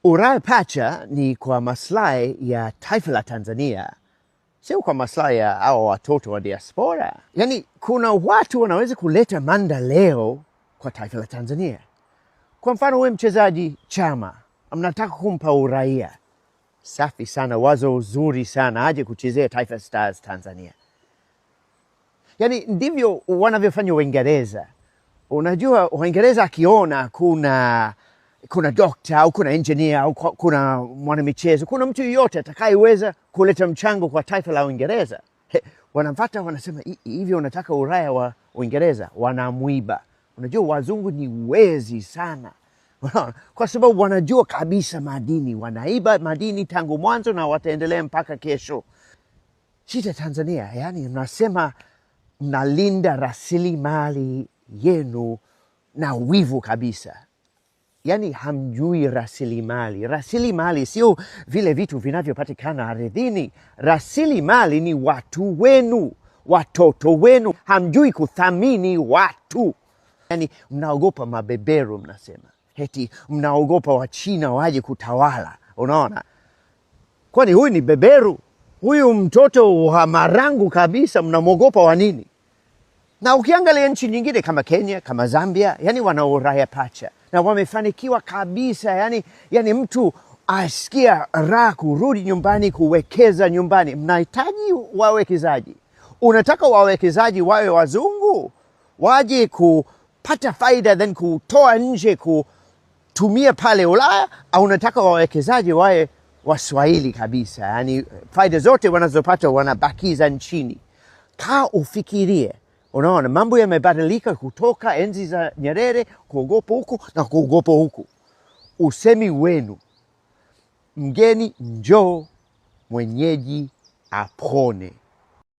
Uraia pacha ni kwa maslahi ya taifa la Tanzania, sio kwa maslahi ya hao watoto wa diaspora. Yani kuna watu wanaweza kuleta maendeleo kwa taifa la Tanzania. Kwa mfano wewe mchezaji Chama, mnataka kumpa uraia. Safi sana, wazo zuri sana, aje kuchezea Taifa Stars Tanzania. Yani ndivyo wanavyofanya Uingereza. Unajua Uingereza akiona kuna dokta au kuna engineer au kuna mwanamichezo, kuna mtu yoyote atakayeweza kuleta mchango kwa taifa la Uingereza, wanamfuata, wanasema hivi unataka uraia wa Uingereza, wanamuiba. Unajua wazungu ni wezi sana. Kwa sababu wanajua kabisa madini, wanaiba madini tangu mwanzo na wataendelea mpaka kesho. Shida Tanzania, yani mnasema mnalinda rasilimali yenu na wivu kabisa. Yani hamjui rasilimali. Rasilimali sio vile vitu vinavyopatikana ardhini. Rasilimali ni watu wenu, watoto wenu. Hamjui kuthamini watu. Yani mnaogopa mabeberu, mnasema. Heti mnaogopa Wachina waje kutawala. Unaona? Kwani huyu ni beberu? Huyu mtoto wa marangu kabisa, mnamogopa wa nini? Na ukiangalia nchi nyingine kama Kenya, kama Zambia, yani wana uraia pacha. Na wamefanikiwa kabisa, yani mtu asikia raha kurudi nyumbani, kuwekeza nyumbani. Mnahitaji wawekezaji. Unataka wawekezaji wawe wazungu, waje kupata faida then kutoa nje kutumia pale Ulaya, au unataka wawekezaji wawe Waswahili kabisa, yani faida zote wanazopata wanabakiza nchini. Kaa ufikirie. Unaona mambo yamebadilika kutoka enzi za Nyerere, kuogopa huku na kuogopa huku. Usemi wenu, mgeni njoo, mwenyeji apone.